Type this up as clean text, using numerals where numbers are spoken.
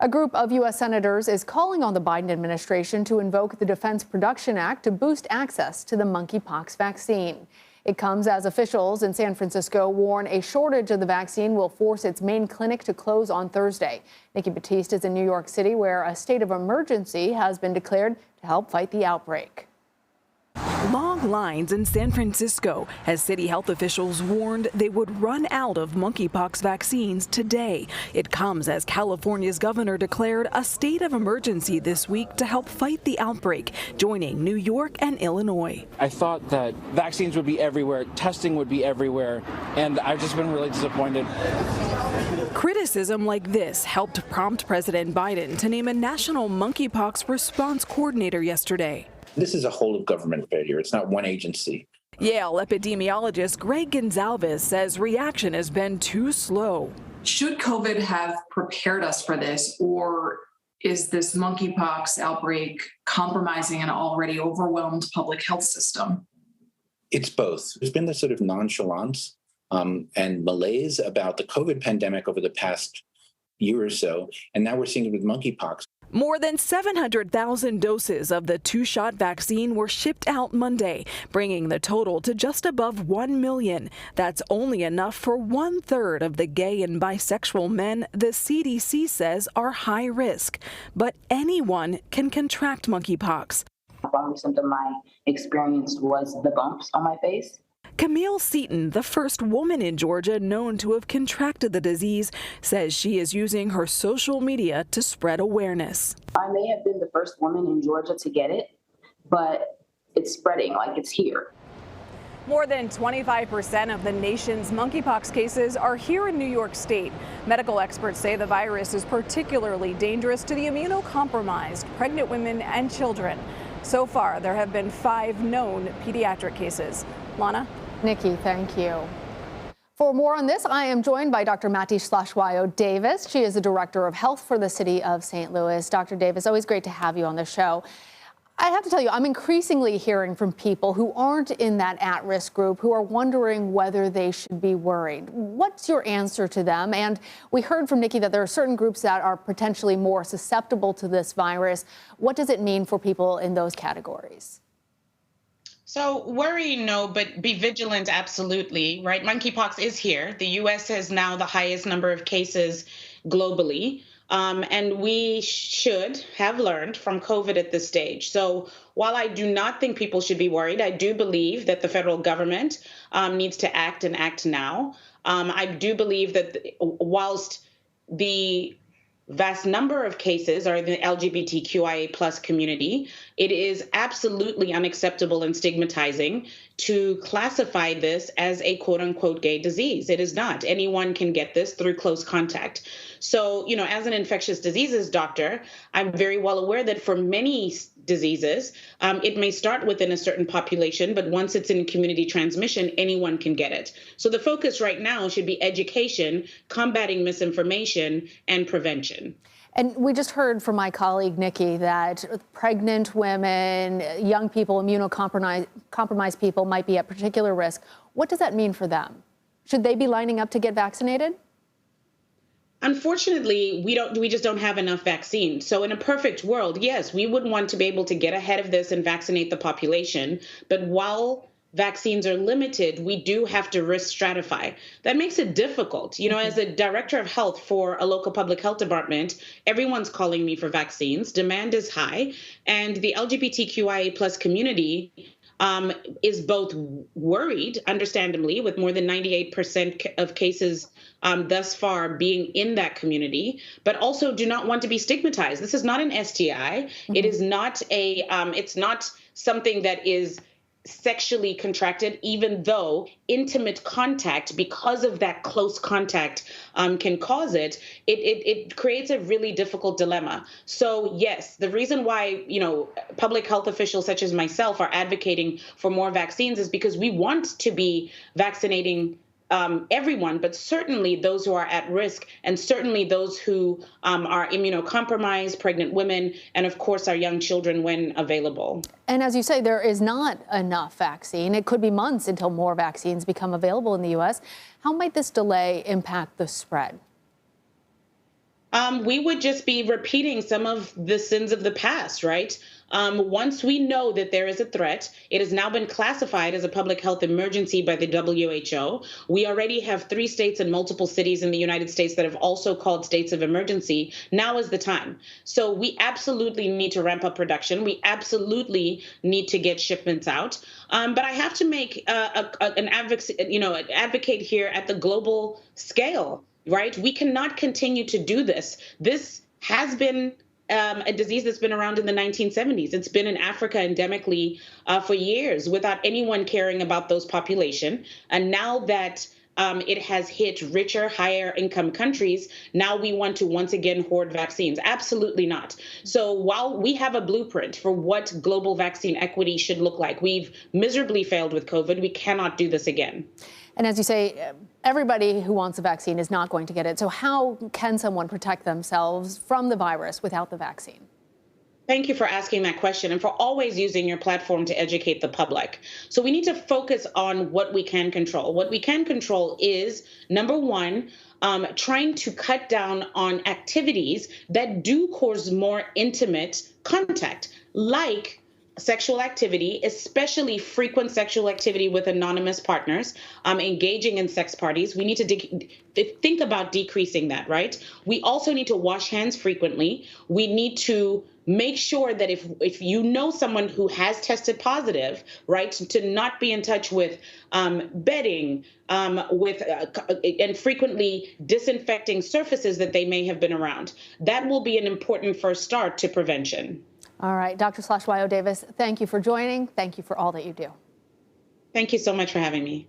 A group of U.S. senators is calling on the Biden administration to invoke the Defense Production Act to boost access to the monkeypox vaccine. It comes as officials in San Francisco warn a shortage of the vaccine will force its main clinic to close on Thursday. Nikki Battiste is in New York City, where a state of emergency has been declared to help fight the outbreak. Long lines in San Francisco as city health officials warned they would run out of monkeypox vaccines today. It comes as California's governor declared a state of emergency this week to help fight the outbreak, joining New York and Illinois. I thought that vaccines would be everywhere, testing would be everywhere, and I've just been really disappointed. Criticism like this helped prompt President Biden to name a national monkeypox response coordinator yesterday. This is a whole of government failure. It's not one agency. Yale epidemiologist Greg Gonzalez says reaction has been too slow. Should COVID have prepared us for this, or is this monkeypox outbreak compromising an already overwhelmed public health system? It's both. There's been this sort of nonchalance and malaise about the COVID pandemic over the past year or so, and now we're seeing it with monkeypox. More than 700,000 doses of the two-shot vaccine were shipped out Monday, bringing the total to just above 1 million. That's only enough for 1/3 of the gay and bisexual men the CDC says are high risk. But anyone can contract monkeypox. The only symptom I experienced was the bumps on my face. Camille Seaton, the first woman in Georgia known to have contracted the disease, says she is using her social media to spread awareness. I may have been the first woman in Georgia to get it, but it's spreading like it's here. More than 25% of the nation's monkeypox cases are here in New York State. Medical experts say the virus is particularly dangerous to the immunocompromised, pregnant women and children. So far, there have been 5 known pediatric cases. Lana? Nikki, thank you. For more on this, I am joined by Dr. Hlatshwayo Davis. She is the Director of Health for the City of St. Louis. Dr. Davis, always great to have you on the show. I have to tell you, I'm increasingly hearing from people who aren't in that at-risk group who are wondering whether they should be worried. What's your answer to them? And we heard from Nikki that there are certain groups that are potentially more susceptible to this virus. What does it mean for people in those categories? So worry, no, but be vigilant, absolutely, right? Monkeypox is here. The U.S. has now the highest number of cases globally. And we should have learned from COVID at this stage. So while I do not think people should be worried, I do believe that the federal government needs to act and act now. I do believe that whilst the vast number of cases are in the LGBTQIA plus community, it is absolutely unacceptable and stigmatizing to classify this as a quote unquote gay disease. It is not. Anyone can get this through close contact. So, as an infectious diseases doctor, I'm very well aware that for many diseases, it may start within a certain population, but once it's in community transmission, anyone can get it. So the focus right now should be education, combating misinformation, and prevention. And we just heard from my colleague, Nikki, that pregnant women, young people, immunocompromised people might be at particular risk. What does that mean for them? Should they be lining up to get vaccinated? Unfortunately, we just don't have enough vaccine. So in a perfect world, yes, we would want to be able to get ahead of this and vaccinate the population. But while vaccines are limited, we do have to risk stratify. That makes it difficult. As a director of health for a local public health department, everyone's calling me for vaccines. Demand is high. And the LGBTQIA plus community is both worried, understandably, with more than 98% of cases thus far being in that community, but also do not want to be stigmatized. This is not an STI. It is not it's not something that is sexually contracted, even though intimate contact, because of that close contact, can cause it. It creates a really difficult dilemma. So yes, the reason why, public health officials such as myself are advocating for more vaccines is because we want to be vaccinating everyone, but certainly those who are at risk, and certainly those who are immunocompromised, pregnant women, and of course our young children when available. And as you say, there is not enough vaccine. It could be months until more vaccines become available in the U.S. How might this delay impact the spread? We would just be repeating some of the sins of the past, right? Once we know that there is a threat, it has now been classified as a public health emergency by the WHO. We already have 3 states and multiple cities in the United States that have also called states of emergency. Now is the time. So we absolutely need to ramp up production. We absolutely need to get shipments out. But I have to make an advocate here at the global scale, right? We cannot continue to do this. This has been a disease that's been around in the 1970s. It's been in Africa endemically for years without anyone caring about those population. And now that it has hit richer, higher income countries, now we want to once again hoard vaccines. Absolutely not. So while we have a blueprint for what global vaccine equity should look like, we've miserably failed with COVID. We cannot do this again. And as you say, everybody who wants a vaccine is not going to get it. So how can someone protect themselves from the virus without the vaccine? Thank you for asking that question and for always using your platform to educate the public. So we need to focus on what we can control. What we can control is, number one, trying to cut down on activities that do cause more intimate contact, like sexual activity, especially frequent sexual activity with anonymous partners, engaging in sex parties. We need to think about decreasing that, right? We also need to wash hands frequently. We need to make sure that if you know someone who has tested positive, right, to not be in touch with bedding, and frequently disinfecting surfaces that they may have been around. That will be an important first start to prevention. All right, Dr. Hlatshwayo Davis, thank you for joining. Thank you for all that you do. Thank you so much for having me.